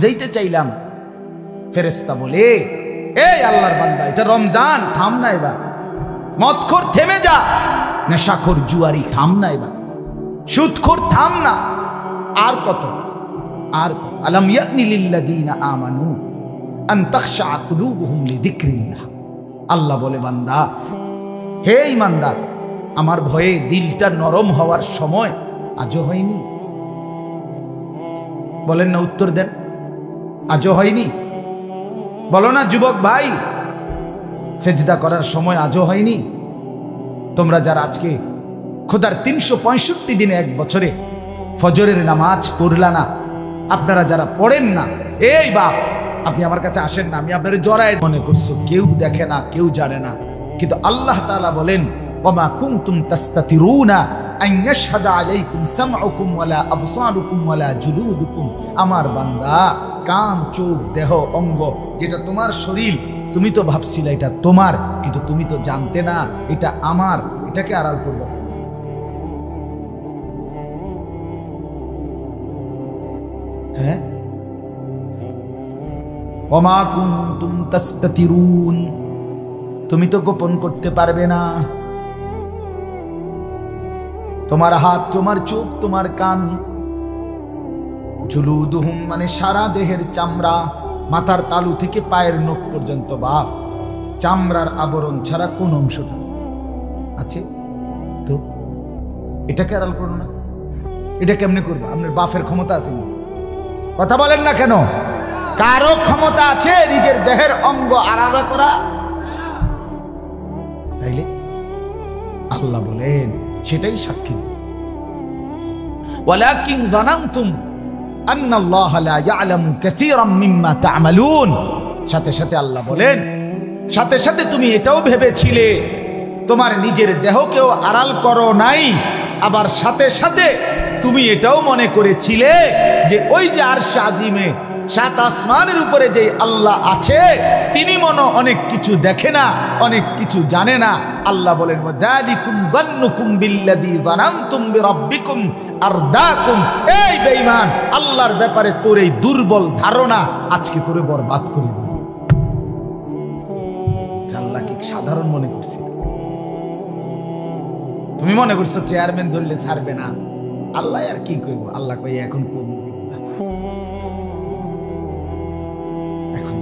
যেতে চাইলাম, ফেরেশতা বলে, এই আল্লাহর বান্দা, এটা রমজান, থাম না এবার। মদখোর থেমে যা, নেশাখোর জুয়ারি থাম না এবার, সুদখোর থাম না। আর কত, আর আলাম ইয়ানি লিল্লাযীনা আমানু আন তাখশা কুলুবুহুম লিযিকরিল্লাহ। আল্লাহ বলে, বান্দা, হে ঈমানদার, আমার ভয়ে দিলটা নরম হওয়ার সময় আজও হয়নি? বলেন না, উত্তর দেন, আজও হয়নি? বলো না যুবক ভাই, সেজদা করার সময় আজও হয়নি? তোমরা যারা আজকে খোদার 365 দিনে এক বছরে ফজরের নামাজ পড়লা না, আপনারা যারা পড়েন না, এই বাপ, আপনি আমার কাছে আসেন না, আমি আপনার জড়ায় মনে করছো কেউ দেখে না, কেউ জানে না, কিন্তু আল্লাহ তাআলা বলেন, ওয়ামা কুনতুম তাস্তাতিরুনা আন ইয়াশহাদা আলাইকুম সামউকুম ওয়ালা আবসারুকুম ওয়ালা জুলুদুকুম। আমার বান্দা, কান, চোখ, দেহ, অঙ্গ, যেটা তোমার শরীর, তুমি তো ভাবছিলে এটা তোমার, কিন্তু তুমি তো জানতে না এটা আমার। এটাকে আড়াল করবে? হ্যাঁ, ওমা কুনতুম তাস্তাতিরুন, তুমি তো গোপন করতে পারবে না। তোমার হাত, তোমার চোখ, তোমার কান, জুলুদুহুম মানে সারা দেহের চামড়া, মাথার তালু থেকে পায়ের নখ পর্যন্ত বাপ, চামড়ার আবরণ ছাড়া কোন অংশটা আছে? তো এটাকে আড়াল করো না। এটা কেমনে করবো? আপনার বাপের ক্ষমতা আছে না? কথা বলেন না কেন? কারো ক্ষমতা আছে নিজের দেহের অঙ্গ আলাদা করা? তাইলে আল্লাহ বলেন, সেটাই সাক্ষী। ওয়ালাকিন যানানতুম আন্নাল্লাহা লা ইয়ালামু কাসীরাম মিম্মা তা'মালুন। সাথে সাথে আল্লাহ বলেন, সাথে সাথে তুমি এটাও ভেবেছিলে, তোমার নিজের দেহকেও আড়াল করো নাই, আবার সাথে সাথে তুমি এটাও মনে করেছিলে যে ওই যে আরশ আজিমে 7 আসমানের উপরে যে আল্লাহ আছে, তিনি মনে অনেক কিছু দেখে না, অনেক কিছু জানে না। আল্লাহ বলেন, ওয়াযালিকুম যান্নুকুম বিল্লাযী যানানতুম বিরাব্বিকুম আরদাকুম। এই বেঈমান, আল্লাহর ব্যাপারে তোর এই দুর্বল ধারণা আজকে তোরে বরবাদ করে দিল। আল্লাহ কি সাধারণ মনে করছিস? তুমি মনে করছো চেয়ারম্যান ধরলে ছাড়বে না? আল্লাহ আর কি কইব? আল্লাহ কই, এখন কোন দেখবা, এখন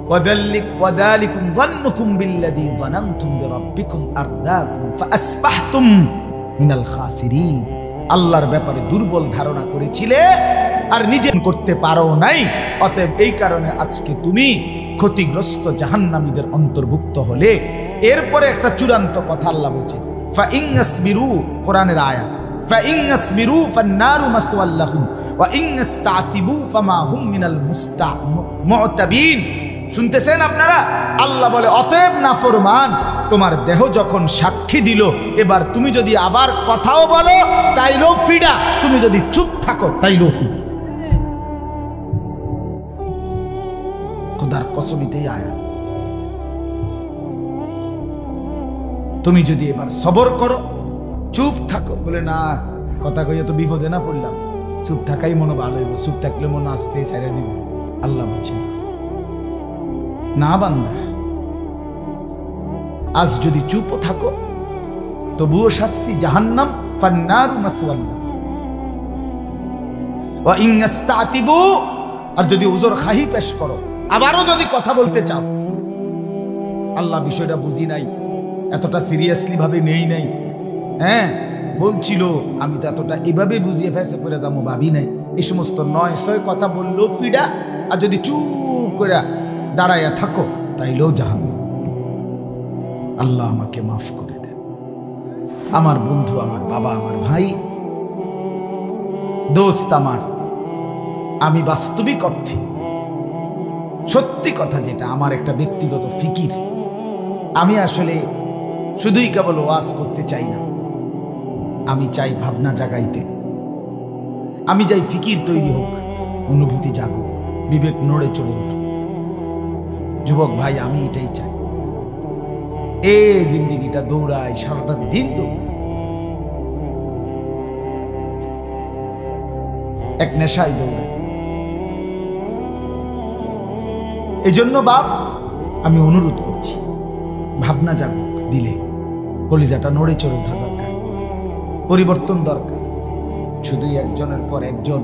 ওয়াযালিকুম যান্নুকুম বিল্লাযী যানানতুম বিরাব্বিকুম আরদাকুম ফাআসবাহতুম মিনাল খাসিরিন। আল্লাহর ব্যাপারে দুর্বল ধারণা করেছিলে আর নিজে করতে পারো নাই, অতএব এই কারণে আজকে তুমি ক্ষতিগ্রস্ত জাহান্নামীদের অন্তর্ভুক্ত হলে। এরপরে একটা চূড়ান্ত কথা আল্লাহ বলছে, ফাইন্নাসবিরু, কোরআনের আয়াত, ফাইন্নাসবিরু ফান্নারু মাসওয়াল লাহুম ওয়া ইন্নাস্তাতিবু ফামা হুম মিনাল মুস্তামুতাবিন। শুনতেছেন আপনারা? আল্লাহ বলে, অতএব নাফরমান, তোমার দেহ যখন সাক্ষী দিল, এবার তুমি যদি আবার কথাও বলো তাইলেও ফিডা, তুমি যদি চুপ থাকো তাইলেও ফিডা। খোদার কসম, এটাই আয়াত। তুমি যদি এবার সবর করো, চুপ থাকো, বলে না কথা কইয়া তো বিপদে না পড়লাম, চুপ থাকাই মনে ভালো হইব, চুপ থাকলে মনে আসতে ছাইড়া দিব। আল্লাহ বলছেন, না বান্দা, আজ যদি চুপও থাকো তবুও শাস্তি জাহান্নাম, ফান্নারু মাসওয়াল লাহুম ওয়া ইন্নাস্তাতিবু। আর যদি উযর খাহি পেশ করো, আবারও যদি কথা বলতে চাও, আল্লাহ বিষয়টা বুঝি নাই, এতটা সিরিয়াসলি ভাবে নেই নাই। হ্যাঁ বলছিল, আমি তো এতটা এভাবে বুঝিয়ে ফেসে করে যাবো ভাবি নাই। এই সমস্ত 900 কথা বললেও ফিডা, আর যদি চুপ করে দাঁড়াইয়া থাকো তাইলেও জাহান্নাম। আল্লাহ আমাকে মাফ করে দেন। আমার বন্ধু, আমার বাবা, আমার ভাই, দোস্ত আমার, আমি বাস্তবিক অর্থে সত্যি কথা যেটা আমার একটা ব্যক্তিগত ফিকির, আমি আসলে শুধুই কেবল ওয়াজ করতে চাই না, আমি চাই ভাবনা জাগাইতে, আমি চাই ফিকির তৈরি হোক, অনুভূতি জাগুক, বিবেক নড়ে চড়ে উঠুক। যুবক ভাই, আমি এটাই চাই। এই জিন্দিগিটা দৌড়াই, সারাটা দিন দৌড়াই, এক নেশায় দৌড়ায়। এই জন্য বাপ আমি অনুরোধ করছি, ভাবনা জাগুক দিলে, কলিজাটা নড়ে চড়ে ওঠা দরকার, পরিবর্তন দরকার। শুধু একজনের পর একজন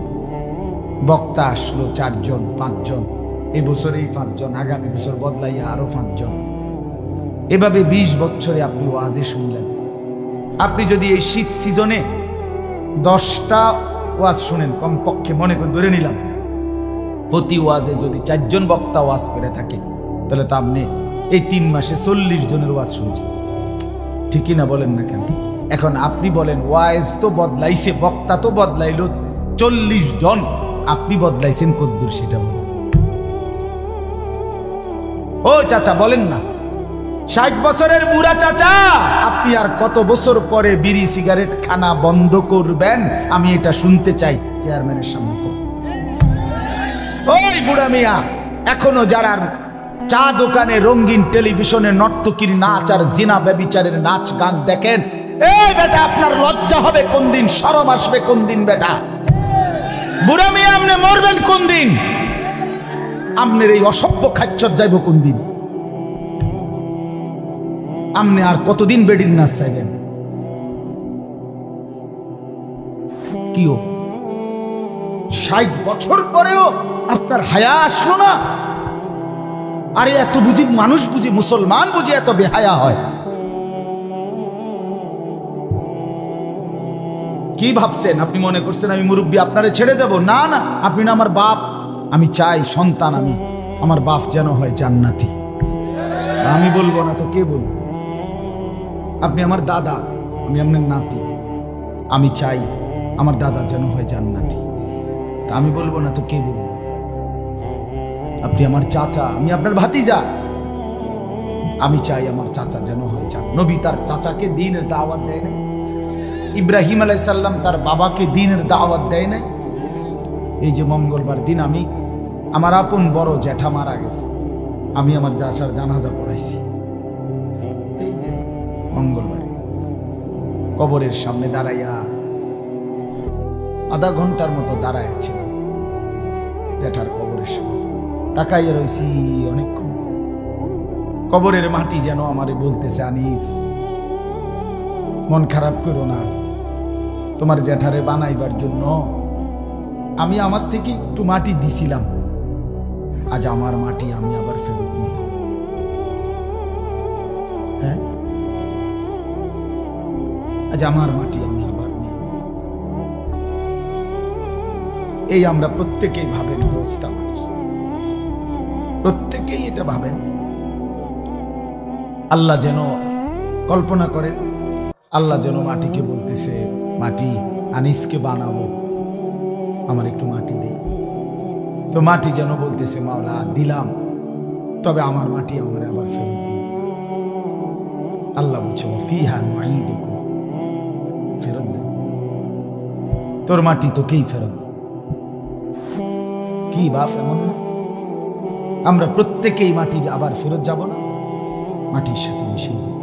বক্তা আসলো, 4 জন 5 জন, এই বছরেই 5 জন, আগামী বছর বদলাইয়া আরো 5 জন, এভাবে 20 বছরে আপনি ওয়াজে শুনলেন। আপনি যদি এই শীত সিজনে 10টা ওয়াজ শুনেন, কমপক্ষে মনে করে ধরে নিলাম প্রতি ওয়াজে যদি 4 জন বক্তা ওয়াজ করে থাকে, তাহলে তো আপনি এই 3 মাসে 40 জনের ওয়াজ শুনছেন। ঠিকই না বলেন না কেন? এখন আপনি বলেন, ওয়াজ তো বদলাইছে, বক্তা তো বদলাইলো 40 জন, আপনি বদলাইছেন কদ্দুর সেটা বলেন। ও চাচা বলেন না, 60 বছরের বুড়া চাচা, আপনি আর কত বছর পরে বিড়ি সিগারেট খানা বন্ধ করবেন? আমি এটা শুনতে চাই চেয়ারম্যানের সামনে। ওই বুড়া মিয়া, এখনো যারা চা দোকানে, রঙিন টেলিভিশনে নর্তকীর নাচ আর জিনা ব্যভিচারের নাচ গান দেখেন, এই বেটা আপনার লজ্জা হবে কোন দিন? শরম আসবে কোন দিন? বেটা বুড়া মিয়া, আপনি মরবেন কোন দিন? আপনার এই অসভ্য খাচ্চর যাইব কোন দিন? আপনি আর কতদিন বেডির নাচ চাইবেন? কিও 60 বছর পরেও আপনার হায়া আসলো না? আরে এত বুঝি মানুষ, বুঝি মুসলমান, বুঝি এত বেহায়া হয়? কি ভাবছেন? আপনি মনে করছেন আমি মুরব্বী আপনারে ছেড়ে দেব? না না, আপনি না আমার বাপ। আমি চাই সন্তান, আমি আমার বাপ যেন হয় জান্নাতি। আমি বলবো না তো কে বলবো? আপনি আমার দাদা, আমি আপনার নাতি। আমি চাই আমার দাদা যেন হয় জান্নাতি। তা আমি বলবো না তো কে বলবো? আপনি আমার চাচা, আমি আপনার ভাতিজা। আমি চাই আমার চাচা যেন হয় জান্নাতি। নবী তার চাচাকে দ্বীনের দাওয়াত দেয় নাই? ইব্রাহিম আলাইহিস সালাম তার বাবাকে দ্বীনের দাওয়াত দেয় নাই? এই যে মঙ্গলবার দিন আমি, আমার আপন বড় জ্যাঠা মারা গেছে, আমি আমার চাচার জানাজা পড়াইছি। এই যে মঙ্গলবারে কবরের সামনে দাঁড়াইয়া আধা ঘন্টার মতো দাঁড়ায় ছিলাম জ্যাঠার কবরের সামনে, তাকাইয়া রয়েছি অনেকক্ষণ। কবরের মাটি যেন আমারে বলতেছে, আনিস মন খারাপ করো না, তোমার জ্যাঠারে বানাইবার জন্য আমি আমার থেকে একটু মাটি দিছিলাম, আজ আমার মাটি আমি আবার ফেরত নিলাম। হ্যাঁ, আজ আমার মাটি আমি আবার নিয়ে। এই আমরা প্রত্যেকেই ভাবেন, দোস্ত আমার, প্রত্যেকেই এটা ভাবেন। আল্লাহ যেন কল্পনা করেন, আল্লাহ যেন মাটিকে বলতেছে, মাটি আনিসকে বানাবো, আমার একটু মাটি দে। তো মাটি যেন বলতেছে, মাওলা দিলাম, তবে আমার মাটি আমার আবার ফেরত দিন। আল্লাহ বলছে, ফিহা নুঈদুকুম, ফেরত দে, তোর মাটি তোকেই ফেরত। কি বাপ এমন না? আমরা প্রত্যেকেই মাটির আবার ফেরত যাব না? মাটির সাথে মিশে যাব,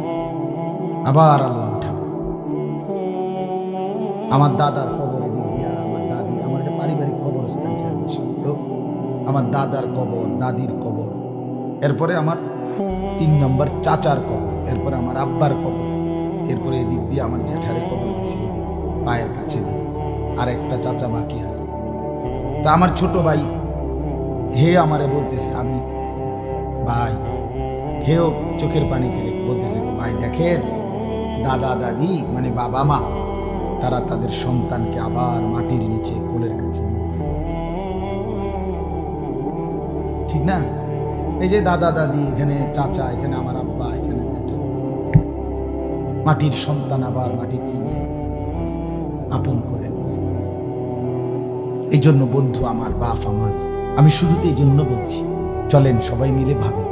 আবার আল্লাহ উঠাবো। আমার দাদার কবর এদিক দিয়া, আমার দাদির, আমার একটা পারিবারিক কবরস্থান তো আমার দাদার কবর, দাদির কবর, এরপরে আমার 3 নম্বর চাচার কবর, এরপরে আমার আব্বার কবর, এরপরে এদিক দিয়ে আমার জ্যাঠারে কবর দিছি পায়ের কাছে, আর একটা চাচা বাকি আছে। তা আমার ছোট ভাই হে আমারে বলতেছে, আমি ভাই হেও চোখের পানি ফেলে বলতেছে, ভাই দেখেন দাদা দাদি মানে বাবা মা, তারা তাদের সন্তানকে আবার মাটির নিচে কোলের কাছে, ঠিক না? এই যে দাদা দাদি, এখানে চাচা, এখানে আমার আব্বা, এখানে জ্যাঠা, মাটির সন্তান আবার মাটিতে আপন করে নিছে। এই জন্য বন্ধু আমার, বাপ আমার, আমি শুরুতে এই জন্য বলছি, চলেন সবাই মিলে ভাবি,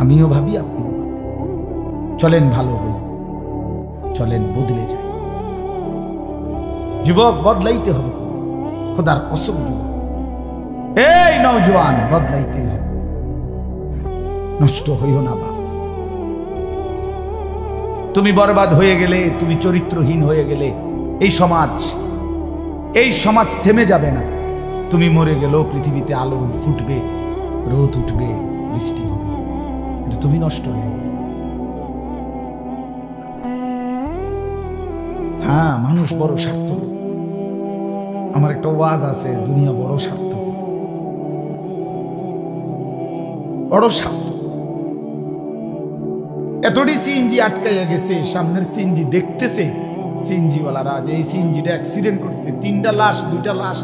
আমিও ভাবি আপনিও ভাবি, চলেন ভালো হই, চলেন বদলে যাই। যুবক বদলাইতে হবে, খোদার কসম যুবক, এই নওজোয়ান বদলাইতে হবে, নষ্ট হইও না বাপ। তুমি বরবাদ হয়ে গেলে, তুমি চরিত্রহীন হয়ে গেলে, এই সমাজ, এই সমাজ থেমে যাবে না। তুমি মরে গেলেও পৃথিবীতে আলো ফুটবে, রোদ উঠবে, বৃষ্টি হবে, কিন্তু তুমি নষ্ট হয়ে। হ্যাঁ, মানুষ বড় স্বার্থ। আমার একটা ওয়াজ আছে, দুনিয়া বড় স্বার্থ, বড় স্বার্থ। এতটি সিএনজি আটকাইয়া গেছে, সামনের সিএনজি দেখতেছে সিএনজিওয়ালারা যে এই সিএনজিটা অ্যাক্সিডেন্ট করছে, 3টা লাশ 2টা লাশ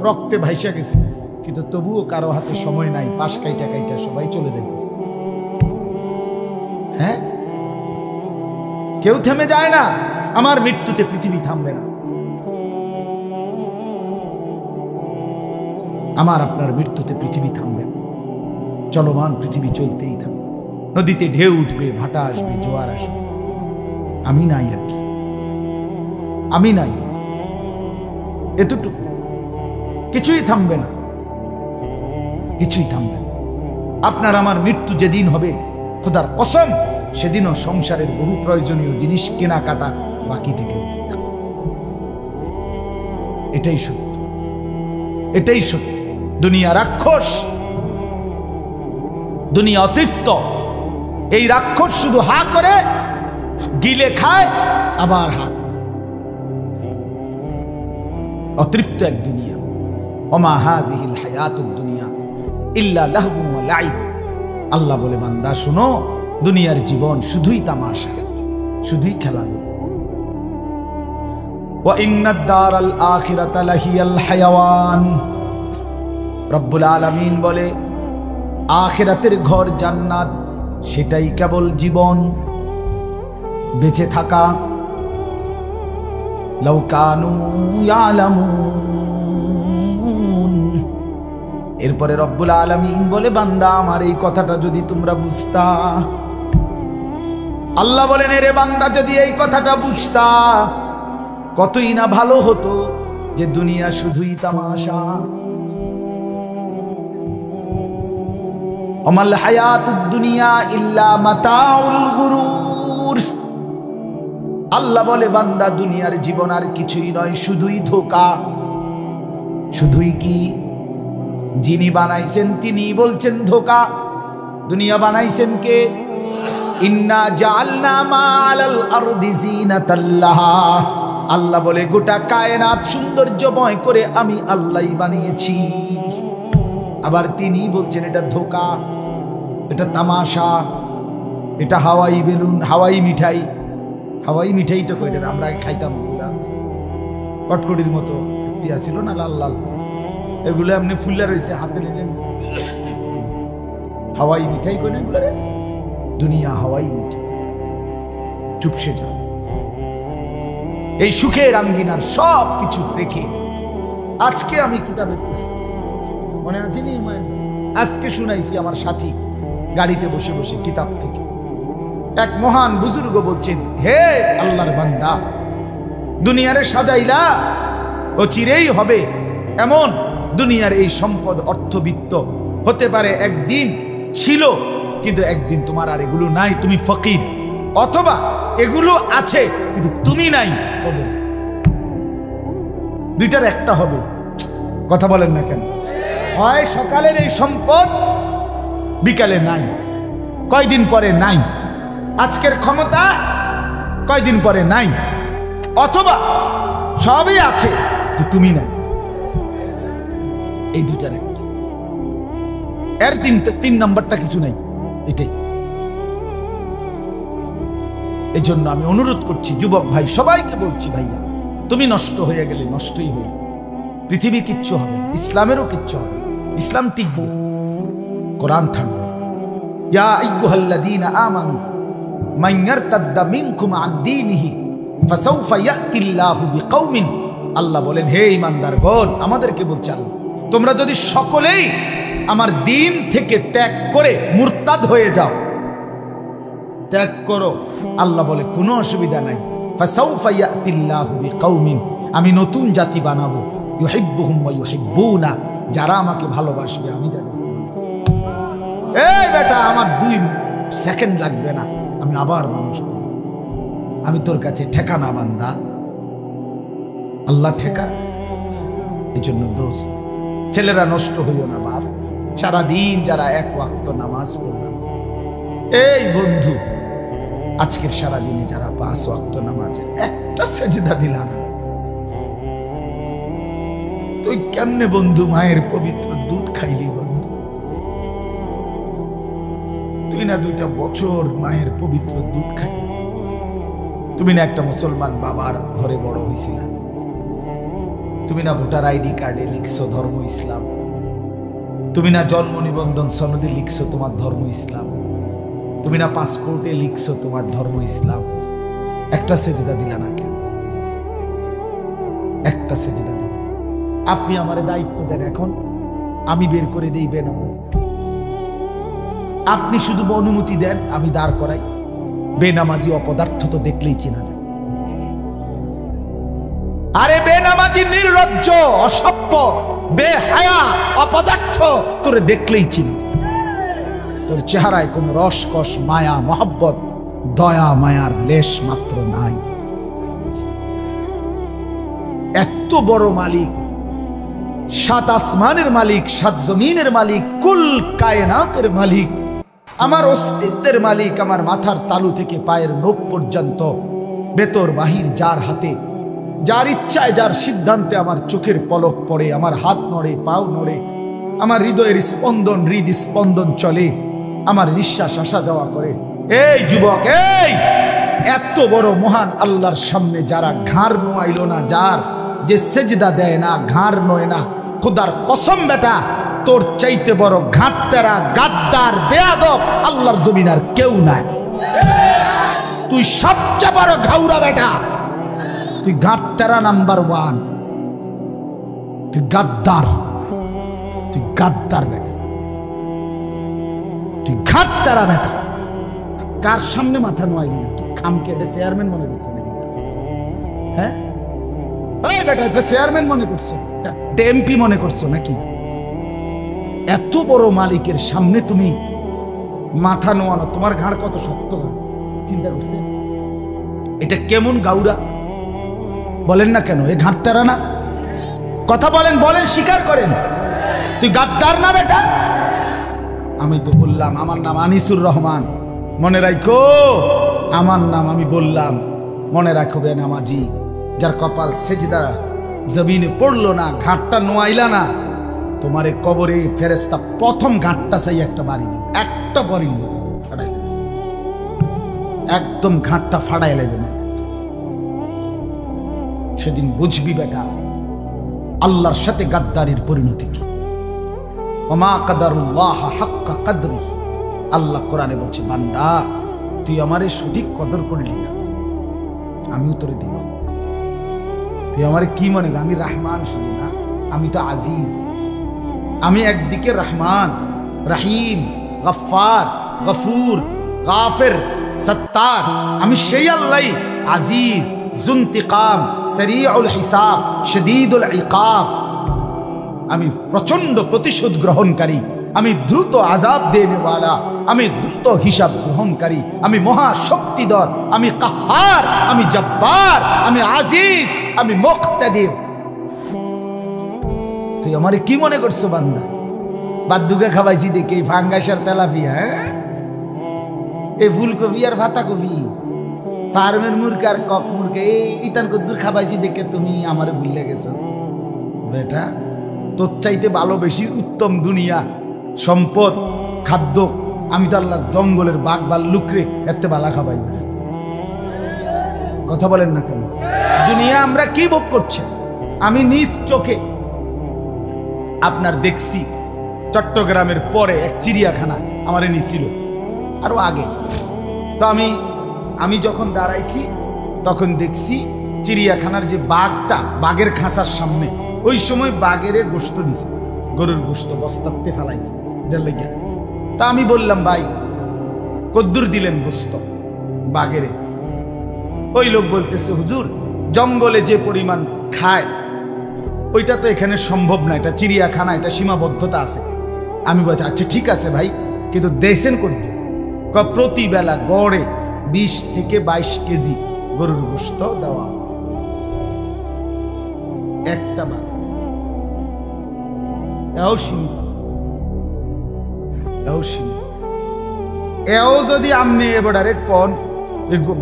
রক্তে ভাইসা গেছে, কিন্তু তবুও কারো হাতে সময় নাই, পাশ কাইটা কাইটা সবাই চলে যাইতেছে। হ্যাঁ, কেউ থেমে যায় না। আমার মৃত্যুতে পৃথিবী থামবে না। আমার আপনার মৃত্যুতে পৃথিবী থামবে না। চলমান পৃথিবী চলতেই থাকবে। নদীতে ঢেউ উঠবে, ভাটা আসবে, জোয়ার আসবে, আমি নাই আর কি, আমি নাই, এতটুকু। কিছুই থামবে না, কিছুই থামবে না। আপনার আমার মৃত্যু যেদিন হবে, খোদার কসম, সেদিনও সংসারের বহু প্রয়োজনীয় জিনিস কেনাকাটা বাকি থেকে যাবে। এটাই সত্য, এটাই সত্য। দুনিয়া রাক্ষস, দুনিয়া অতৃপ্ত। এই রাক্ষস শুধু হা করে, গিলে খায়, আবার হা। অতৃপ্ত এক দুনিয়া। ওমা হাযিহিল হায়াতুদ দুনিয়া ইল্লা লাহবুন ওয়া লাইব। আল্লাহ বলে, বান্দা শুনো, দুনিয়ার জীবন শুধুই তামাশা, শুধুই খেলাধুলা। ওয়া ইন্নাদ দারাল আখিরাতা লাহিয়াল হায়াওয়ান। রব্বুল আলামিন বলে, আখিরাতের ঘর জান্নাত, সেটাই কেবল জীবন, বেঁচে থাকা। লাউ কানু ইয়ালামুন। এরপরে রব্বুল আলামিন বলে, বান্দা আমার এই কথাটা যদি তোমরা বুঝতা। আল্লাহ বলেন, এরে বান্দা যদি এই কথাটা বুঝতা, কতই না ভালো হতো যে দুনিয়া শুধুই তামাশা। আমাল হায়াতুদ দুনিয়া ইল্লা মাতাউল গুরুর। আল্লাহ বলে, বান্দা দুনিয়ার জীবন আর কিছুই নয়, শুধুই ধোঁকা। শুধুই কি? যিনি বানাইছেন তিনি বলছেন ধোঁকা। দুনিয়া বানাইছেন কে? ইন্না জাআলনা মা আলাল আরদি জিনাতাল লাহা। আল্লাহ বলে, গোটা কায়নাত সৌন্দর্যময় করে আমি আল্লাহই বানিয়েছি। আবার তিনি বলছেন এটা ধোঁকা, এটা তামাশা, এটা হাওয়াই বেলুন, হাওয়াই মিঠাই। হাওয়াই মিঠাই তো কইটা আমরা খাইতাম, কটকটির মতো একটি আছিল না, লাল লাল, এগুলো এমনি ফুল্লা রয়েছে, হাতে নিলেন হাওয়াই মিঠাই কই না এগুলো রে। দুনিয়া হাওয়াই মিঠাই, চুপসে যা। এই সুখের আঙ্গিনার সব কিছু রেখে আজকে আমি কিতাবে পড়ছি, মনে আছে নি? আজকে শুনাইছি আমার সাথী গাড়িতে বসে বসে কিতাব থেকে। এক মহান বুজুর্গ বলছেন, হে আল্লাহর বান্দা, দুনিয়ারে সাজাইলা, ও চিরেই হবে এমন। দুনিয়ার এই সম্পদ অর্থবিত্ত হতে পারে একদিন ছিল, কিন্তু একদিন তোমার আর এগুলো নাই, তুমি ফকির। অথবা এগুলো আছে কিন্তু তুমি নাই, দুইটার একটা হবে। কথা বলেন না কেন? হয় সকালের এই সম্পদ বিকালে নাই, কয়দিন পরে নাই। আজকের ক্ষমতা কয়দিন পরে নাই। অথবা সবই আছে কিন্তু তুমি নাই। এই দুইটার একটা। এর তিন নাম্বারটা কিছু নাই, এটাই। এই জন্য আমি অনুরোধ করছি যুবক ভাই সবাইকে বলছি, ভাইয়া তুমি নষ্ট হয়ে গেলে নষ্টই হইল। পৃথিবী কিচ্ছু হবে, ইসলামেরও কিচ্ছু হবে। ইসলাম টিকবে, কোরআন থাকবে। ইয়া আইয়ুহাল্লাযীনা আমানু মান ইয়ারতাদ্দা মিনকুম আন দীনিহি ফাসাউফা ইয়াতিল্লাহু বিকাউমিন। আল্লাহ বলেন, হে ঈমানদারগণ, আমাদেরকে বলছেন, তোমরা যদি সকলেই আমার দিন থেকে ত্যাগ করে মুরতাদ হয়ে যাও, ত্যাগ করো, আল্লাহ বলে কোনো অসুবিধা নাই। ফাসাউফা ইয়াতিল্লাহু বিকাউমিন, আমি নতুন জাতি বানাবো, ইউহিব্বুহুম ওয়া ইউহিব্বুনা, যারা আমাকে ভালোবাসবে আমি জানি। এই বেটা, আমার 2 সেকেন্ড লাগবে না, আমি আবার মানুষ হব। আমি তোর কাছে ঠেকা না বান্দা, আল্লাহ ঠেকা। এই জন্য দোস্ত, ছেলেরা নষ্ট হইও না বাপ। সারাদিন যারা এক ওয়াক্ত নামাজ পড়লাম, এই বন্ধু আজকের সারাদিনে যারা 5 ওয়াক্ত নামাজের একটা সেজদা দিলা না, তুই কেমনে বন্ধু মায়ের পবিত্র দুধ খাইলি বন্ধু? তুই না 2টা বছর মায়ের পবিত্র দুধ খাইলি? তুমি না একটা মুসলমান বাবার ঘরে বড় হয়েছিল? তুমি না ভোটার আইডি কার্ডে লিখছো ধর্ম ইসলাম? তুমি না জন্ম নিবন্ধন সনদে লিখছো তোমার ধর্ম ইসলাম? তুমি না পাসপোর্টে লিখছো তোমার ধর্ম ইসলাম? একটা সেজদা দিলা না কেন? একটা সেজদা দিন। আপনি আমারে দায়িত্ব দেন, এখন আমি বের করে দেই বেনামাজি। আপনি শুধু অনুমতি দেন, আমি দাঁড় করাই। বেনামাজি অপদার্থ তো দেখলেই চেনা যায়। আরে বেনামাজি নির্লজ্জ, অসভ্য, বেহায়া, অপদার্থ তোরে দেখলেই চিনা যায়। তোর চেহারায় কোন রসকস, মায়া, মহব্বত, দয়া মায়ার লেশ মাত্র নাই। এত বড় মালিক, 7 আসমানের মালিক, 7 জমিনের মালিক, কুল কায়নাতের মালিক, আমার অস্তিত্বের মালিক, আমার মাথার তালু থেকে পায়ের নখ পর্যন্ত ভেতর বাহির যার হাতে, যার ইচ্ছায়, যার সিদ্ধান্তে আমার চোখের পলক পড়ে, আমার হাত নড়ে, পাও নড়ে, আমার হৃদয়ের স্পন্দন, হৃদস্পন্দন চলে, আমার নিঃশ্বাস আসা যাওয়া করে। এই যুবক, এই এত বড় মহান আল্লাহর সামনে যারা ঘাড় নোয়াইল না, যার যে সেজদা দেয় না, ঘাড় নোয় না, খোদার কসম বেটা, তোর চাইতে বড় ঘাটতেরা, গাদ্দার, বেয়াদব আল্লাহর জমিন আর কেউ নাই। তুই সবচেয়ে বড় ঘাউরা বেটা, তুই ঘাটতেরা নাম্বার 1, তুই গাদ্দার, তুই গাদ্দার বেটা, তুই ঘাটতেরা বেটা। কার সামনে মাথা নোয়াইলি না? তুই খামকে এটা চেয়ারম্যান মনে করছো নাকি? হ্যাঁ বেটা, এটা চেয়ারম্যান মনে করছো, এটা এমপি মনে করছো নাকি? এত বড় মালিকের সামনে তুমি মাথা নোয়ানো, তোমার ঘাড় কত শক্ত, চিন্তা করছে? এটা কেমন গাউরা বলেন না কেন? এ ঘাটতারা না? কথা বলেন, বলেন, স্বীকার করেন। তুই গাদ্দার না বেটা? আমি তো বললাম আমার নাম আনিসুর রহমান, মনে রাখো আমার নাম। আমি বললাম মনে রাখো বেনামাজি, যার কপাল সেজদা জমিনে পড়লো না, ঘাটটা নোয়াইলা না, তোমার কবরে ফেরেশতা প্রথম ঘাটটা চাই একটা বাড়ি দিবে, একটা বাড়ি ফাড়াই, একদম ঘাটটা ফাড়াই লাগবে না। সেদিন বুঝবি বেটা আল্লাহর সাথে গাদ্দারির পরিণতি কি। ওমা কাদারুল্লাহ হাক্কা কদরি, আল্লাহ কোরআনে বলছে, বান্দা তুই আমারে সঠিক কদর করলি না, আমিও তোরে দিব। তুই আমারে কি মনে কর? আমি রহমান শুধু না, আমি তো আজিজ। আমি একদিকে রহমান, রহিম, গফফার, গফুর, গাফির, সত্তার, আমি সেই আল্লাহ, আজিজ, যুন্তিকাম, সরিউল হিসাব, শদীদুল ইকাব। আমি প্রচন্ড প্রতিশোধ গ্রহণকারী, আমি দ্রুত আযাব দেনেওয়ালা, আমি দ্রুত হিসাব গ্রহণকারী, আমি মহাশক্তিধর, আমি কাহার, আমি জব্বার, আমি আজিজ, আমি মুক্তাদির। তুই আমারে কি মনে করছো বান্দা? বাদ্দুকে খাওয়াইছি দেখে এই ফাঙ্গাস আর তেলাপিয়া, এই ফুলকপি আর ভাতাকপি, ফার্মের মুরগি আর কক মুরগি, এই ইতান কদ্দুর খাওয়াইছি দেখে তুমি আমারে ভুলে গেছো বেটা। তোর চাইতে ভালো বেশি উত্তম দুনিয়া, সম্পদ, খাদ্য আমি তো আল্লাহ জঙ্গলের বাঘ ভাল্লুকরে এত বালা খাবাই না। কথা বলেন না কেন? দুনিয়া আমরা কি ভোগ করছি? আমি নিজ চোখে আপনার দেখছি চট্টগ্রামের পরে এক চিড়িয়াখানা আমারে নিছিল আরো আগে। তো আমি যখন দাঁড়াইছি তখন দেখছি চিড়িয়াখানার যে বাঘটা, বাঘের খাঁচার সামনে, ওই সময় বাঘেরে গোশত দিছে, গরুর গোশত বস্তাতে ফেলাইছে লেগে। তা আমি বললাম, ভাই কদ্দুর দিলেন গোশত বাঘেরে? ওই লোক বলতেছে, হুজুর জঙ্গলে যে পরিমাণ খায় ওইটা তো এখানে সম্ভব না, এটা চিড়িয়াখানা, এটা সীমাবদ্ধতা আছে। আমি বলছি আচ্ছা ঠিক আছে ভাই, কিন্তু দেশেন কদ্দুর? প্রতি বেলা গড়ে 20 থেকে 22 কেজি গরুর গোশত দেওয়া, একটা বাঘ এও সীমিত, এও সীমিত। এও যদি আপনি এবারে কোন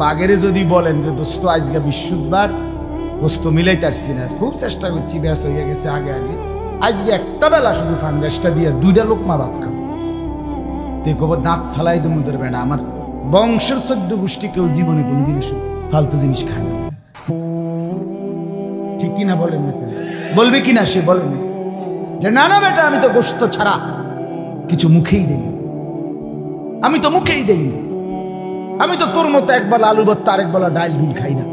বাগেরে যদি বলেন যে দোস্ত আজকে বৃহস্পতিবার গোস্ত মিলাইতারছি না, খুব চেষ্টা করছি, ব্যাস হয়ে গেছে আগে আগে, আজকে একটা বেলা শুধু ফাঙ্গাসটা দিয়ে 2টা লোকমা ভাত খাও, দেখো দাঁত ফালাই তোমাদের বেড়া। আমার বংশের 14 গোষ্ঠী কেউ জীবনে কোনোদিন ফালতু জিনিস খায় না। ঠিক কিনা বলেন না? বলবে কিনা সে বলেন যে না না বেটা আমি তো গোস্ত ছাড়া কিছু মুখেই দেই, আমি তো মুখেই দেই, আমি তো তোর মতো একবেলা আলু ভর্তা আর একবেলা ডাল ডুল খাই না,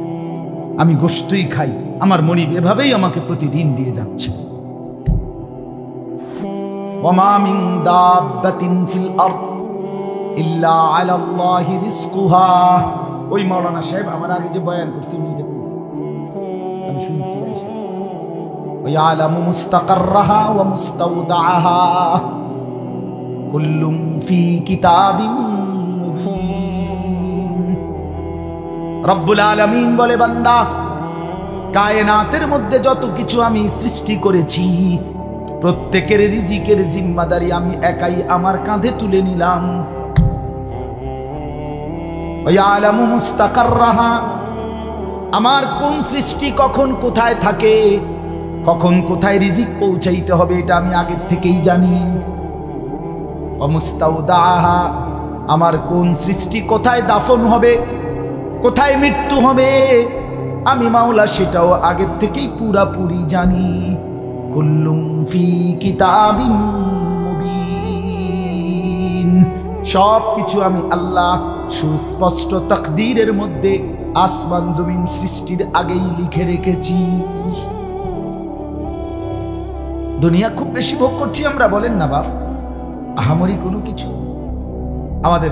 আমি গোস্তই খাই। আমার মনিব এভাবেই আমাকে প্রতিদিন দিয়ে যাচ্ছে। ওয়ামা মিন দাব্বাতিন ফিল আরদ ইল্লা আলাল্লাহি রিজকুহা। ওই মাওলানা সাহেব আমার আগে যে বয়ান করছে উনি এটা বলছে, আমি শুনছি। ওয়া ইয়ালামু মুস্তাকাররাহা ওয়া মুস্তাওদাআহা কুল্লুম ফি কিতাবিন মুবিন। রব্বুল আলামিন বলে, বান্দা কায়নাতের মধ্যে যত কিছু আমি সৃষ্টি করেছি প্রত্যেকের রিজিকের জিম্মাদারি আমি একাই আমার কাঁধে তুলে নিলাম। ইয়ালামু মুস্তাকাররাহা, আমার কোন সৃষ্টি কখন কোথায় থাকে, কখন কোথায় রিজিক পৌঁছাইতে হবে এটা আমি আগের থেকেই জানি। ওয়া মুস্তাওদাআহা, আমার কোন সৃষ্টি কোথায় দাফন হবে, কোথায় মৃত্যু হবে আমি মাওলা সেটাও আগের থেকেই পুরাপুরি জানি। কুল্লুম ফি কিতাবিন মুবিন, সব কিছু আমি আল্লাহ সুস্পষ্ট তাকদীরের মধ্যে আসমান জমিন সৃষ্টির আগেই লিখে রেখেছি। দুনিয়া খুব বেশি ভোগ করছি আমরা, বলেন না বাপ? আহামরি কোনো কিছু। আমাদের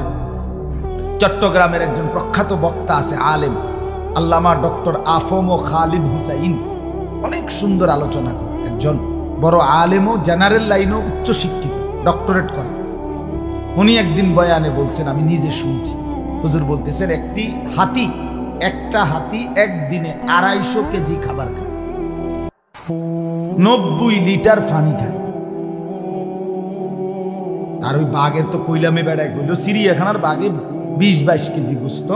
চট্টগ্রামের একজন প্রখ্যাত বক্তা আছে, আলেম, আল্লামা ডক্টর আফম ও খালিদ হুসাইন, অনেক সুন্দর আলোচনা করে। একজন বড় আলেম ও জেনারেল লাইনও উচ্চশিক্ষিত, ডক্টরেট করা। উনি একদিন বয়ানে বলছেন, আমি নিজে শুনছি, হুজুর বলতেছেন একটা হাতি একদিনে 250 কেজি খাবার খায়, 90 লিটার পানি খায়। আর ওই বাঘের তো কইলামে বেড়ায় কইল, চিড়িয়াখানার বাঘে 20-22 কেজি গোস্ত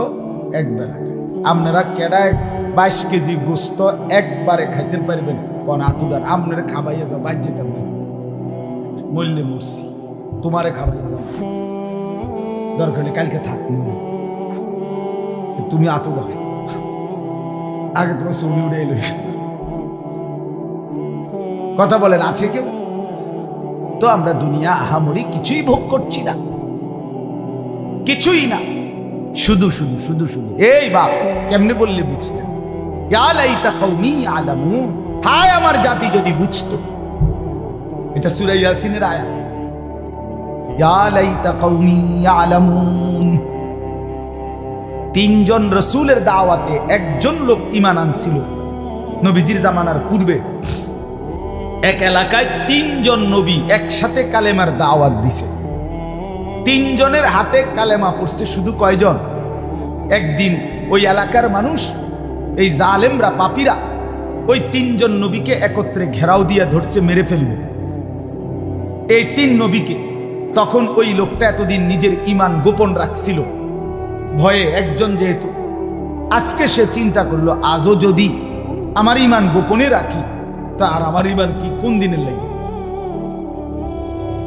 এক বেলা খায়। আপনারা কেডায় 22 কেজি গোস্ত একবারে খাইতে পারবেন? কোন আতুদার আপনারা খাবাইয়া যাও, বাদ যেতাম না, মরলে মরছি, তোমারে খাবাইয়া যাও, দরকার নেই কালকে থাক, তুমি আতুদা আগে তোমার ছবি উঠে এলো। কথা বলেন, আছে কেউ? তো আমরা দুনিয়া আহামরি কিছুই ভোগ করছি না, কিছুই না, শুধু শুধু শুধু শুধু। এই বাপ কেমনে বললে বুঝতেন? ইয়া লাইতা কওমি ইয়ালামুন, হায় আমার জাতি যদি বুঝতো। এটা সূরা ইয়াসিনের আয়াত। ইয়া লাইতা কওমি ইয়ালামুন। 3 জন রাসূলের দাওয়াতে একজন লোক ঈমান আনছিল নবীজির জামানার পূর্বে। এক এলাকায় 3 জন নবী একসাথে কালেমার দাওয়াত দিছে। 3 জনের হাতে কালেমা পড়ছে শুধু কয়জন? একদিন ওই এলাকার মানুষ, এই জালেমরা, পাপীরা ওই 3 জন নবীকে একত্রে ঘেরাও দিয়ে ধরছে, মেরে ফেলবে এই 3 নবীকে। তখন ওই লোকটা এতদিন নিজের ঈমান গোপন রাখছিল ভয়ে, একজন যেহেতু, আজকে সে চিন্তা করলো আজও যদি আমার ঈমান গোপনে রাখি তা আর আমার ঈমান কি কোন দিনের লাগে,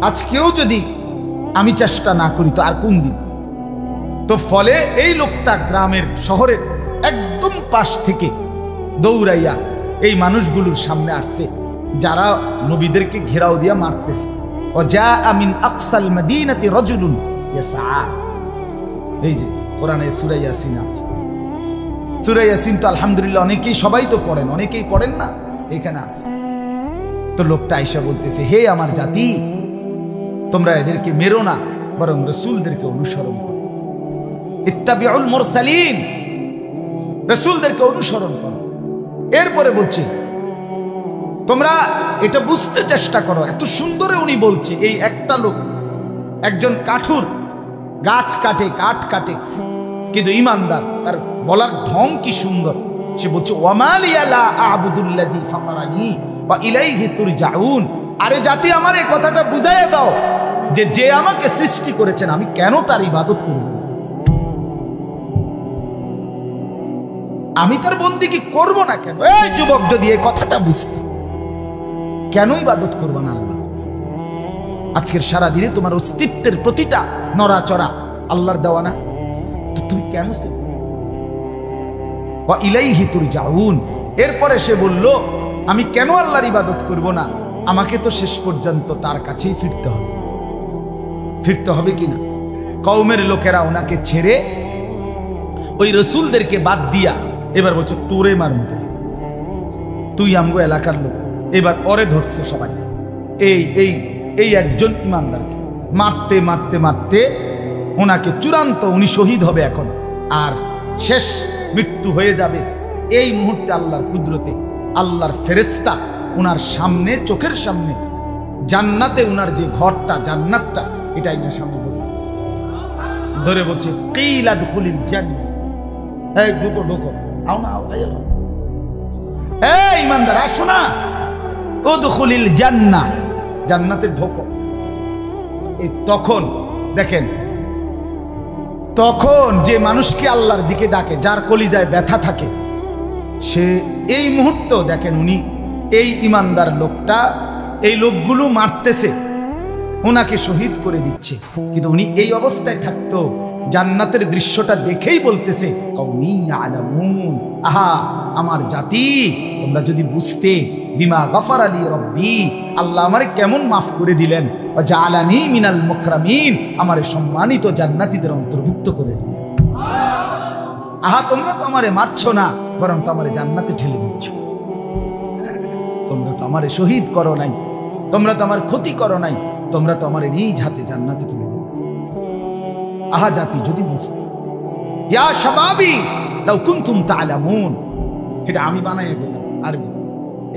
আজকেও যদি আমি চেষ্টা না করি তো আর কোন দিন। তো ফলে এই লোকটা গ্রামের শহরের একদম পাশ থেকে দৌড়াইয়া এই মানুষগুলোর সামনে আসছে যারা নবীদেরকে ঘেরাও দিয়া মারতেছে। ও যা আমিন আকসাল মদিনাতি রাজুলুন ইয়াসআ। এই যে কোরআনে সূরা ইয়াসিন আছে, সূরা ইয়াসিন তো আলহামদুলিল্লাহ অনেকেই, সবাই তো পড়েন, অনেকেই পড়েন না, এখানে আছে। তো লোকটা আয়েশা বলতেছে, হে আমার জাতি, তোমরা এদেরকে মেরো না, বরং রাসূলদেরকে অনুসরণ করো। ইত্তাবিউল মুরসালিন, রাসূলদেরকে অনুসরণ করো। এরপরে বলছে তোমরা এটা বুঝতে চেষ্টা করো। এত সুন্দরে উনি বলছে, এই একটা লোক একজন কাঠুর, গাছ কাটে, কাঠ কাটে, কিন্তু ইমানদার, তার বলার ঢং কি সুন্দর। সে বলছে ওয়ামালিয়া লা আ'বুদুল্লাযী ফাতারানি ওয়া ইলাইহি তুরজাউন, আরে জাতি, আমার এই কথাটা বুঝাইয়া দাও যে যে আমাকে সৃষ্টি করেছেন আমি কেন তার ইবাদত করব? আমি তার বন্দেগী করব না কেন? এই যুবক, যদি এই কথাটা বুঝতে, কেন ইবাদত করব না আল্লাহ? আজকের সারা দিনে তোমার অস্তিত্বের প্রতিটা নড়াচড়া আল্লাহর দেওয়া না, তো তুমি কেন ওয়া ইলাইহি তুরজাউন। এরপরে সে বলল, আমি কেন আল্লাহর ইবাদত করব না? আমাকে তো শেষ পর্যন্ত তার কাছেই ফিরতে হবে। ফিরতে হবে কিনা? কওমের লোকেরা ওনাকে ছেড়ে ওই রসুলদেরকে বাদ দিয়া এবার বলছে তোরে মার মতো, তুই আমগো এলাকার লোক, এবার ওরে ধরছে সবাই। এই এই এই একজন ইমানদারকে মারতে মারতে মারতে ওনাকে চূড়ান্ত, উনি শহীদ হবে এখন, আর শেষ মৃত্যু হয়ে যাবে। এই মুহূর্তে আল্লাহর কুদরতে আল্লাহর ফেরেশতা ওনার সামনে, চোখের সামনে জান্নাতে ওনার যে ঘরটা, জান্নাতটা, এটাই না সামনে বলছে, ধরে বলছে কিলা দুখুলিল জান্নাত, এই ঢোকো ঢোকো, আও না, আও আইলো, এই ইমানদার আসো না, উদখুলিল জান্নাহ, জান্নাতে ঢোকো। এই তখন দেখেন, তখন যে মানুষকে আল্লাহর দিকে ডাকে, যার কলিজায় ব্যথা থাকে, সে এই মুহূর্ত দেখেন, উনি এই ইমানদার লোকটা, এই লোকগুলো মারতেছে, ওনাকে শহীদ করে দিচ্ছে, কিন্তু উনি এই অবস্থায় থাকতো, জান্নাতের দৃশ্যটা দেখেই বলতেছে কওমি ইয়ালামুন, আহা আমার জাতি, তোমরা যদি বুঝতে, বিমা গফারা লি রব্বি, আল্লাহ আমারে কেমন মাফ করে দিলেন, ওয়া জাআলানি মিনাল মুকরামিন, আমারে সম্মানিত জান্নাতীদের অন্তর্ভুক্ত করে দিলেন। আহা, তোমরা তো আমারে মারছো না, বরং তো আমারে জান্নাতে ঠেলে দিচ্ছ। তোমরা তো আমারে শহীদ করো নাই, তোমরা তো আমার ক্ষতি করো নাই, তোমরা তো আমারে নিজ হাতে জান্নাতে তুলে দিলে। আহা জাতি, যদি বুঝতে, ইয়া শাবাবি লাউ কুনতুম তা'লামুন, এটা আমি বানাইয়া বললাম আরবি,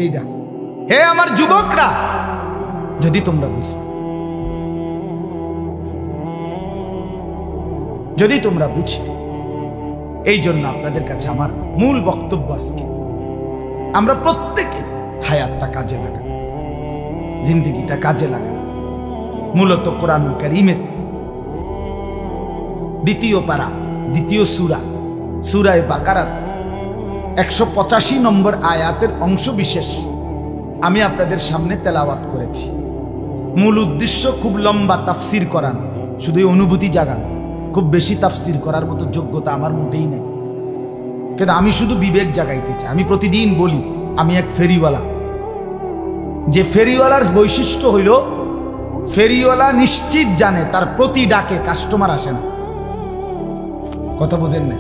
এইটা, হে আমার যুবকরা, যদি তোমরা বুঝতে, যদি তোমরা বুঝতে। এই জন্য আপনাদের কাছে আমার মূল বক্তব্য আজকে, আমরা প্রত্যেকে হায়াতটা কাজে লাগাই, জিন্দেগিটা কাজে লাগাই। মূলত কোরআনুল কারীমের দ্বিতীয় পারা, দ্বিতীয় সূরা, সূরা বাকারার 185 নম্বর আয়াতের অংশ বিশেষ আমি আপনাদের সামনে তেলাওয়াত করেছি। মূল উদ্দেশ্য খুব লম্বা তাফসির করানো, শুধু অনুভূতি জাগানো। খুব বেশি তাফসির করার মতো যোগ্যতা আমার মোটেই নেই, কিন্তু আমি শুধু বিবেক জাগাইতে চাই। আমি প্রতিদিন বলি, আমি এক ফেরিওয়ালা। যে ফেরিওয়ালার বৈশিষ্ট্য হইল, ফেরিওয়ালা নিশ্চিত জানে তার প্রতি ডাকে কাস্টমার আসে না। কথা বুঝেন না?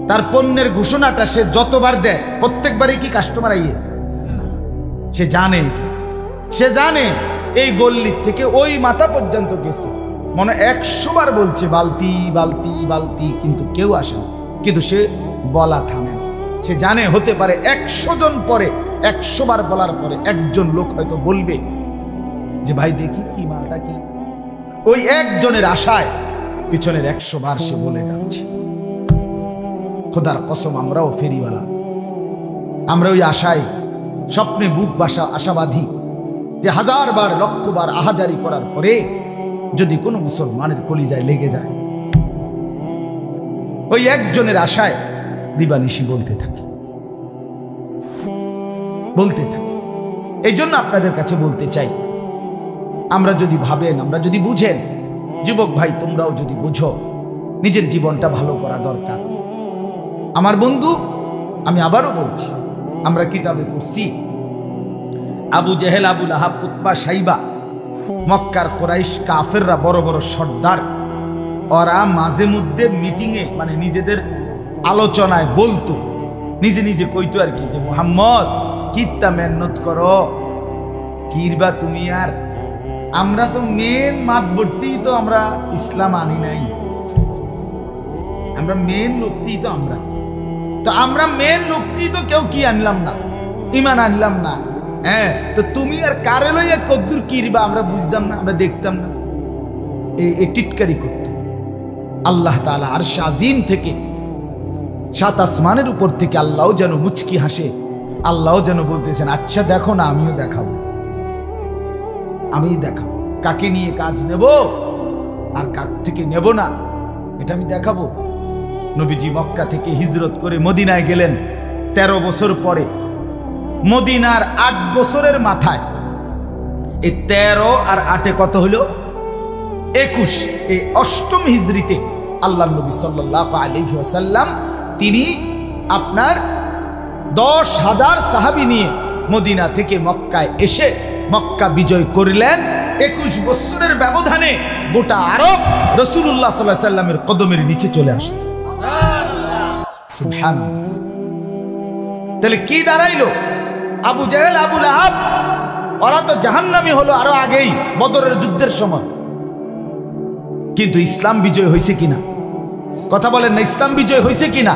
তার পণ্যের ঘোষণাটা সে যতবার দেয়, প্রত্যেকবারই কি কাস্টমার আইয়ে? সে জানে এটা, সে জানে এই গল্লির থেকে ওই মাথা পর্যন্ত গেছে, মনে 100 বার বলছে বালতি বালতি বালতি, কিন্তু কেউ আসে না। কিন্তু সে বলা থামে না। সে জানে হতে পারে 100 জন পরে, 100 বার বলার পরে একজন লোক হয়তো বলবে যে ভাই দেখি কি মালটা কি। ওই একজনের আশায় পিছনের 100 বার সে বলে যাচ্ছে। খোদার কসম, আমরাও ফেরিওয়ালা, আমরা ওই আশায়, স্বপ্নে বুক বাসা আশাবাদী যে 1000 বার, 1,00,000 বার আহাজারি করার পরে যদি কোনো মুসলমানের কলিজায় লেগে যায়, ওই একজনের আশায় দিবানিশি বলতে থাকি, বলতে থাকি। এই জন্য আপনাদের কাছে বলতে চাই, আমরা যদি ভাবেন, আমরা যদি বুঝেন, যুবক ভাই তোমরাও যদি বুঝো, নিজের জীবনটা ভালো করা দরকার। আমার বন্ধু, আমি আবারও বলছি, আমরা কিতাবে পড়ছি আবু জেহেল, আবু লাহাব, উতবা, সাইবা, মক্কার কুরাইশ কাফেররা, বড় বড় সর্দার, ওরা মাঝে মধ্যে মিটিংয়ে, মানে নিজেদের আলোচনায় বলতো, নিজে নিজে কইতো আর কি, যে মুহাম্মদ কিত্তা মেহনত করো, কিরবা তুমি, আর আমরা তো মেন মাতবর্তি, তো আমরা ইসলাম আনি নাই, আমরা মেন লোকটি তো আমরা মেন লোকটি তো কেউ কি আনলাম না, ইমান আনলাম না। হ্যাঁ, তো তুমি আর কারে লইয়া কদ্দুর কিরবা আমরা বুঝতাম না, আমরা দেখতাম না, এই টিটকারি করত। আল্লাহ তাআলা আরশ আজিম থেকে, 7 আসমানের উপর থেকে আল্লাহও যেন মুচকি হাসে, আল্লাহও যেন বলতেছেন, আচ্ছা দেখো না, আমিও দেখাবো। আমিই দেখাবো। কাকে নিয়ে কাজ নেব আর কাক থেকে নেব না, এটা আমি দেখাবো। নবীজি মক্কা থেকে হিজরত করে মদিনায় গেলেন 13 বছর পরে। মদিনার 8 বছরের মাথায়, এই 13 আর 8 কত হলো? 21। এই 8ম হিজরিতে আল্লাহ নবী সাল্লাল্লাহু আলাইহি ওয়াসাল্লাম তিনি আপনার 10,000 সাহাবী নিয়ে মদিনা থেকে মক্কায় এসে মক্কা বিজয় করলেন। 21 বছরের ব্যবধানে গোটা আরব রাসূলুল্লাহ সাল্লাল্লাহু আলাইহি ওয়াসাল্লামের কদমের নিচে চলে আসছে। সুবহানাল্লাহ। তাহলে কি দাঁড়াইলো? আবু জাহেল, আবু লাহাব ওরা তো জাহান্নামী হলো আরো আগেই, বদরের যুদ্ধের সময়। কিন্তু ইসলাম বিজয় হয়েছে কিনা? কথা বলেন না, ইসলাম বিজয় হয়েছে কিনা?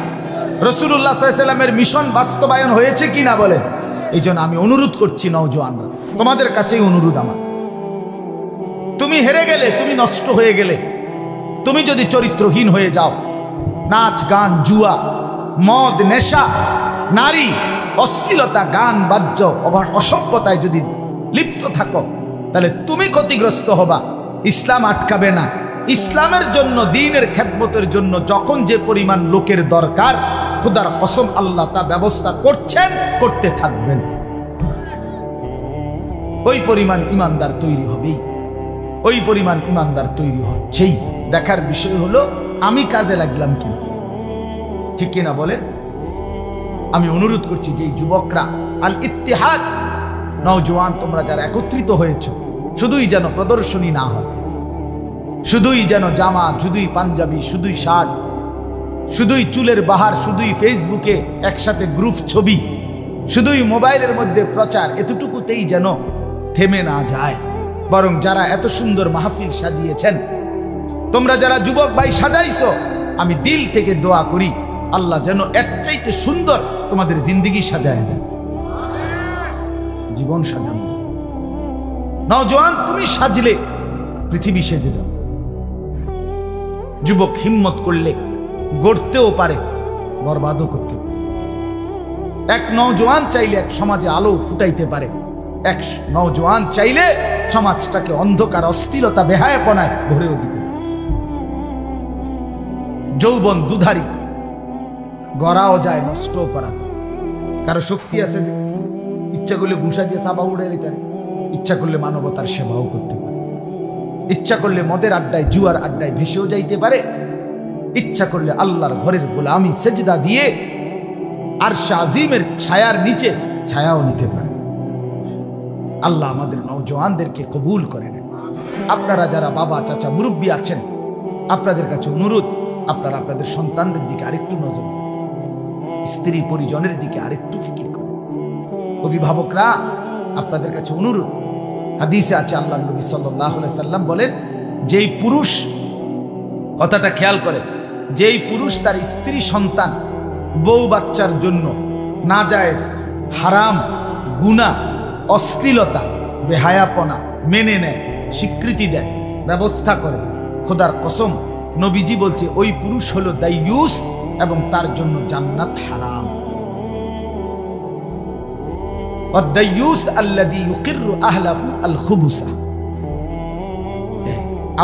রাসূলুল্লাহ সাল্লাল্লাহু আলাইহি ওয়াসাল্লামের মিশন বাস্তবায়ন হয়েছে কিনা বলেন? এই জন্য আমি অনুরোধ করছি নওজোয়ানরা, তোমাদের কাছেই অনুরোধ আমার, তুমি হেরে গেলে, তুমি নষ্ট হয়ে গেলে, তুমি যদি চরিত্রহীন হয়ে যাও, নাচ গান জুয়া মদ নেশা নারী অশ্লীলতা গান বাদ্য অসভ্যতায় যদি লিপ্ত থাকো, তাহলে তুমি ক্ষতিগ্রস্ত হবা। ইসলাম আটকাবে না। ইসলামের জন্য, দ্বীনের খেদমতের জন্য যখন যে পরিমাণ লোকের দরকার, খোদার কসম আল্লাহ তা ব্যবস্থা করছেন, করতে থাকবেন। ওই পরিমাণ ইমানদার তৈরি হবেই, ওই পরিমাণ ইমানদার তৈরি হচ্ছেই। দেখার বিষয় হলো আমি কাজে লাগলাম কিনা, ঠিক কিনা বলেন? আমি অনুরোধ করছি যে যুবকরা, আল ইত্তেহাদ, নওজোয়ান তোমরা যারা একত্রিত হয়েছ, শুধুই যেন প্রদর্শনী না হয়, শুধুই যেন জামা, শুধুই পাঞ্জাবি, শুধুই শার্ট, শুধুই চুলের বাহার, শুধুই ফেসবুকে একসাথে গ্রুপ ছবি, শুধুই মোবাইলের মধ্যে প্রচার, এতটুকুতেই যেন থেমে না যায়। বরং যারা এত সুন্দর মাহফিল সাজিয়েছেন, তোমরা যারা যুবক ভাই সাজাইছো, আমি দিল থেকে দোয়া করি আল্লাহ যেন এর চাইতে সুন্দর তোমাদের জিন্দেগি সাজায় দেন, জীবন সাজানো। নওজোয়ান তুমি সাজলে পৃথিবী সেজে যাও। যুবক হিম্মত করলে গড়তেও পারে, বরবাদও করতে পারে। এক নওজোয়ান চাইলে এক সমাজে আলো ফুটাইতে পারে, এক নওজোয়ান চাইলে সমাজটাকে অন্ধকার অস্থিরতা বেহায়াপনায় ভরেও দিতে পারে। যৌবন দুধারী, গড়াও যায়, নষ্টও করা যায়। কারো শক্তি আছে যে ইচ্ছা করলে ঘুষা দিয়ে সাবা উড়ে নিতে পারে, ইচ্ছা করলে মানবতার সেবাও করতে পারে, ইচ্ছা করলে মদের আড্ডায় জুয়ার আড্ডায় ভেসেও যাইতে পারে, ইচ্ছা করলে আল্লাহর ঘরের গোলামি সেজদা দিয়ে আরশ আজিমের ছায়ার নিচে ছায়াও নিতে পারে। আল্লাহ আমাদের নওজোয়ানদেরকে কবুল করে নেন। আপনারা যারা বাবা চাচা মুরব্বী আছেন, আপনাদের কাছে অনুরোধ, আপনারা আপনাদের সন্তানদের দিকে আরেকটু নজর, স্ত্রী পরিজনের দিকে আরেকটু ফিকির করেন। অভিভাবকরা আপনাদের কাছে অনুরোধ, হাদিসে আছে আল্লাহ নবী সাল্লাল্লাহু আলাইহি সাল্লাম বলেন, যেই পুরুষ, কথাটা খেয়াল করে, যেই পুরুষ তার স্ত্রী সন্তান বউ বাচ্চার জন্য নাজায়েজ হারাম গুনাহ অশ্লীলতা বেহায়াপনা মেনে নেয়, স্বীকৃতি দেয়, ব্যবস্থা করে, খোদার কসম নবীজি বলছে ওই পুরুষ হলো দাইয়ুস এবং তার জন্য জান্নাত হারাম। ওয়াদ-দাইয়ুস আল্লাযী ইউকিররু আহলাহু আল-খুবুসা।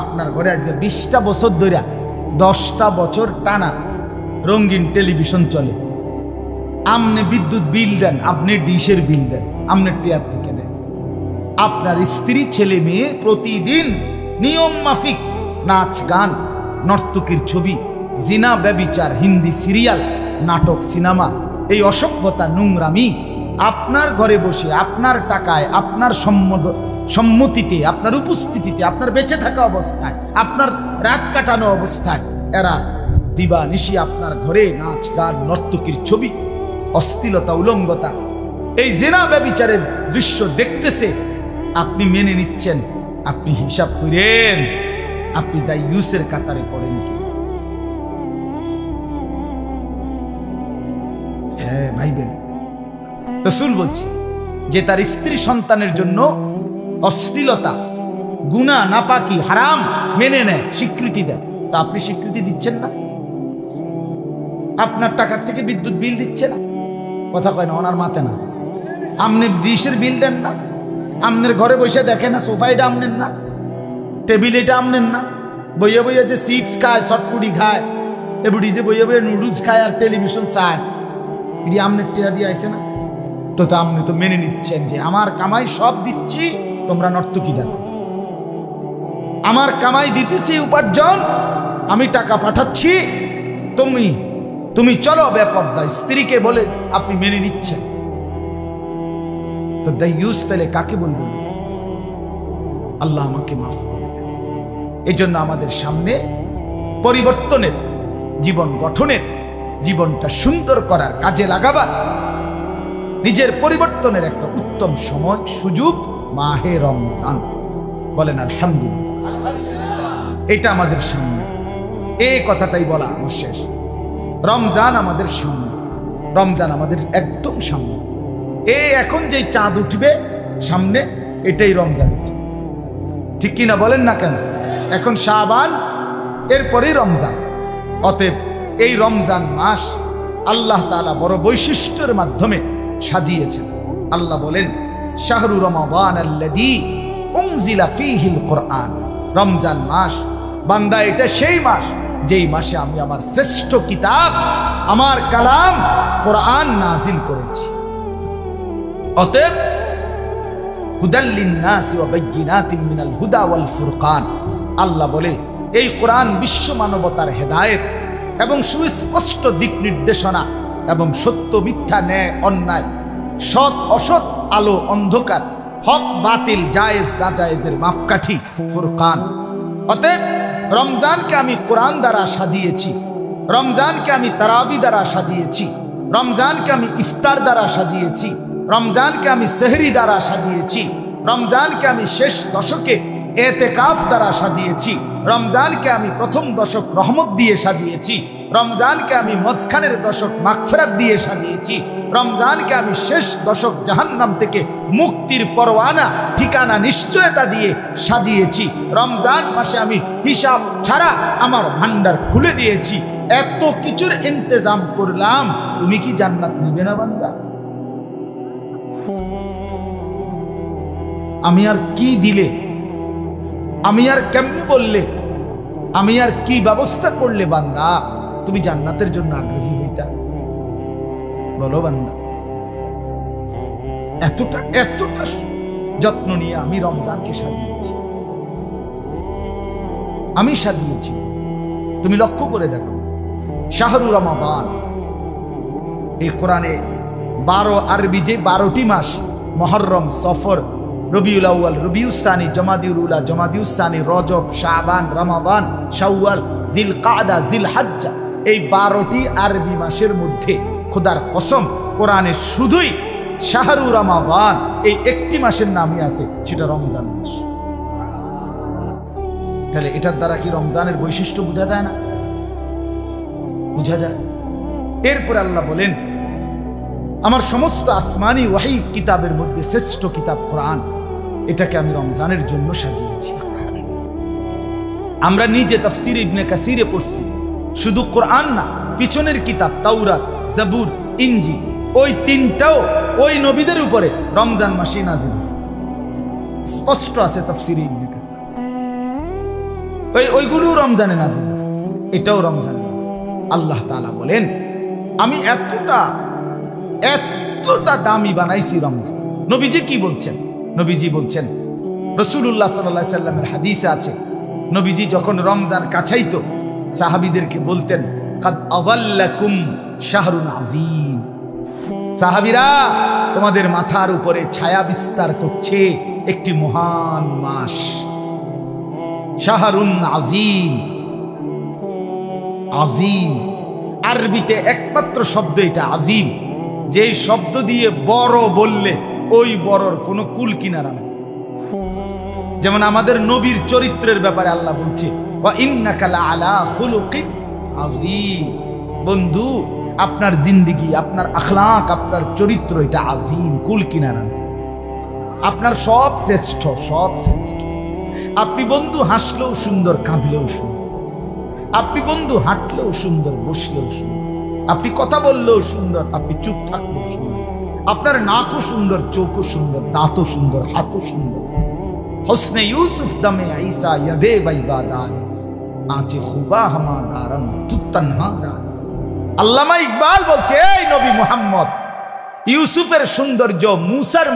আপনার ঘরে আজকে 20টা বছর ধরে 10টা বছর টানা রঙিন টেলিভিশন চলে, আপনি বিদ্যুৎ বিল দেন, আপনি ডিশের বিল দেন, আপনি টিয়ার থেকে দেন, আপনার স্ত্রী ছেলে মেয়ে প্রতিদিন নিয়ম মাফিক নাচ গান নর্তকীর ছবি জিনা ব্যভিচার হিন্দি সিরিয়াল নাটক সিনেমা এই অসভ্যতা নোংরামি আপনার ঘরে বসে আপনার টাকায় আপনার সম্মতিতে আপনার উপস্থিতিতে আপনার বেঁচে থাকা অবস্থায় আপনার রাত কাটানো অবস্থায় এরা দিবানিশি আপনার ঘরে নাচ গান নর্তকীর ছবি অশ্লীলতা উলঙ্গতা এই জিনা ব্যভিচারের দৃশ্য দেখতেছে, আপনি মেনে নিচ্ছেন, আপনি হিসাব করেন আপনি দাইয়ুসের কাতারে পড়েন কি? হ্যাঁ ভাইবেন, রাসূল বলছে যে তার স্ত্রী সন্তানের জন্য অশ্লীলতা গুনাহ নাপাকি হারাম মেনে নেয়, স্বীকৃতি দেয়, তা আপনি স্বীকৃতি দিচ্ছেন না? আপনার টাকার থেকে বিদ্যুৎ বিল দিচ্ছে না, কথা কয় না, ওনার মাথে না, আপনি ডিশের বিল দেন না, আমনের ঘরে বসে দেখে না সোফাইটা আমনেন না, টেবিল এটা আমনেন না, বইয়ে বইয়ে যে চিপস খায়, শর্টপুরি খায়, এbuಡಿ যে বইয়ে বইয়ে নুডলস খায় আর টেলিভিশন চায়, এটি আমনের টেয়া দিয়ে আইছে না? তো আপনি তো মেনে নিচ্ছেন যে আমার কামাই সব দিচ্ছি, তোমরা নর্তকী দেখো, আমার কামাই দিতেছি, উপার্জন, আমি টাকা পাঠাচ্ছি, তুমি চলো বেপর্দা। স্ত্রীকে বলে আপনি মেনে নিচ্ছেন, তো দাইয়ুস তাহলে কাকে বলবেন? আল্লাহ আমাকে মাফ করে দেন। এই জন্য আমাদের সামনে পরিবর্তনের, জীবন গঠনের, জীবনটা সুন্দর করার কাজে লাগাবার, নিজের পরিবর্তনের একটা উত্তম সময়, সুযোগ মাহে রমজান। বলেন আলহামদুলিল্লাহ। এটা আমাদের সামনে, এই কথাটাই বলা আমার শেষ। রমজান আমাদের সামনে, রমজান আমাদের একদম সামনে। এখন যেই চাঁদ উঠবে সামনে, এটাই রমজান, ঠিক কিনা বলেন না কেন? এখন শাবান, এরপরেই রমজান। অতএব এই রমজান মাস আল্লাহ তাআলা বড় বৈশিষ্ট্যের মাধ্যমে সাজিয়েছেন। আল্লাহ বলেন, শাহরু রমাদান আল্লাযী উনজিলা ফীহিল কুরআন। রমজান মাস বান্দা, এটা সেই মাস যেই মাসে আমি আমার শ্রেষ্ঠ কিতাব, আমার কালাম কোরআন নাজিল করেছি। অতএব হুদাল লিন্নাসি ওয়া বাইয়িনাতিন মিনাল হুদা ওয়াল ফুরকান। আল্লাহ বলে, এই কোরআন বিশ্ব মানবতার হেদায়েত এবং সুস্পষ্ট দিক নির্দেশনা এবং সত্য মিথ্যা, ন্যায় অন্যায়, সৎ অসৎ, আলো অন্ধকার, হক বাতিল, জায়েজ নাজায়েজের মাপকাঠি ফুরকান। অতএব রমজানকে আমি কোরআন দ্বারা সাজিয়েছি, রমজানকে আমি তারাবি দ্বারা সাজিয়েছি, রমজানকে আমি ইফতার দ্বারা সাজিয়েছি, রমজানকে আমি সেহরি দ্বারা সাজিয়েছি, রমজানকে আমি শেষ দশকে এতেকাফ দ্বারা সাজিয়েছি, রমজানকে আমি প্রথম দশক রহমত দিয়ে সাজিয়েছি, রমজানকে আমি মাঝখানের দশক মাগফিরাত দিয়ে সাজিয়েছি, রমজানকে আমি শেষ দশক জাহান্নাম থেকে মুক্তির পরওয়ানা, ঠিকানা নিশ্চয়তা দিয়ে সাজিয়েছি। রমজান মাসে আমি হিসাব ছাড়া আমার ভান্ডার খুলে দিয়েছি। এত কিছুর ইন্তজাম করলাম, তুমি কি জান্নাত নিবে না বান্দা? আমি আর কি দিলে, আমি আর কেমনে বললে, আমি আর কি ব্যবস্থা করলে বান্দা তুমি জান্নাতের জন্য আগ্রহী হইতা? বলো বান্দা। এতটা এতটা যত্ন নিয়ে আমি রমজানকে সাজিয়েছি, আমি সাজিয়েছি। তুমি লক্ষ্য করে দেখো, শাহরু রমাদান, এই কোরআনে 12 আরবি যে 12টি মাস, মুহররম, সফর, রবিউল আউয়াল, রবিউস সানি, জমাদিউল উলা, জমাদিউস সানি, রজব, শাবান, রমাদান, শাওয়াল, জিলকাদা, জিলহজ্জা, এই 12টি আরবি মাসের মধ্যে খোদার কসম কোরআনে শুধুই শাহরু রমাদান এই একটি মাসের নামই আছে, সেটা রমজান মাস। তাহলে এটার দ্বারা কি রমজানের বৈশিষ্ট্য বোঝা যায় না? বোঝা যায়। এরপরে আল্লাহ বলেন, আমার সমস্ত আসমানি ওয়াহি কিতাবের মধ্যে শ্রেষ্ঠ কিতাব কোরআন, এটাকে আমি রমজানের জন্য সাজিয়েছি। আমরা নিজে তাফসীর ইবনে কাসিরে পড়ছি, শুধু কোরআন না, পিছনের কিতাব তাওরাত, জাবুর, ইনজিল, ওই তিনটাও ওই নবীদের উপরে রমজান মাসে নাজিল হয়েছে। স্পষ্ট আছে তাফসীরে ইবনে কাসির, ওইগুলো রমজানে নাজিল হয়েছে, এটাও রমজানে নাজিল। আল্লাহ তাআলা বলেন, আমি এতটা দামি বানাইছি রমজান। নবীজি কি বলছেন? নবীজি বলছেন, রাসূলুল্লাহ সাল্লাল্লাহু আলাইহি সাল্লামের হাদিসে আছে, নবীজি যখন রমজান কাছাইতো সাহাবীদেরকে বলতেন, কাদ আযাল্লাকুম শাহরুন আযীম। সাহাবীরা, তোমাদের মাথার উপরে ছায়া বিস্তার করছে একটি মহান মাস, শাহরুন আযীম। আযীম আরবিতে একমাত্র শব্দ এটা, আযীম, যে শব্দ দিয়ে বড় বললে ওই বড়র কোনো কুল কিনারা নেই। যেমন আমাদের নবীর চরিত্রের ব্যাপারে আল্লাহ বলছে, ওয়া ইন্নাকা লাআলা খুলুকিন আযীম। বন্ধু, আপনার জিন্দেগি, আপনার আখলাক, আপনার চরিত্র, এটা আযীম, কুল কিনারা নেই। আপনার সব শ্রেষ্ঠ, সব শ্রেষ্ঠ। আপনি বন্ধু হাসলেও সুন্দর, কাঁদলেও সুন্দর। আপনি বন্ধু হাঁটলেও সুন্দর, বসলেও সুন্দর। আপনি কথা বললেও সুন্দর, আপনি চুপ থাকলেও সুন্দর। আপনার নাকও সুন্দর, চোখও সুন্দর, দাঁতও সুন্দর, হাতও সুন্দর। হোসনে ইউসুফ দমে ঈসা ইয়াদে বাইদাদান আঁচে খুবা হামা দারান তুত্তানহা দান। আল্লামা ইকবাল বলছে, এই নবী মুহাম্মদ, ইউসুফের সৌন্দর্য মুসার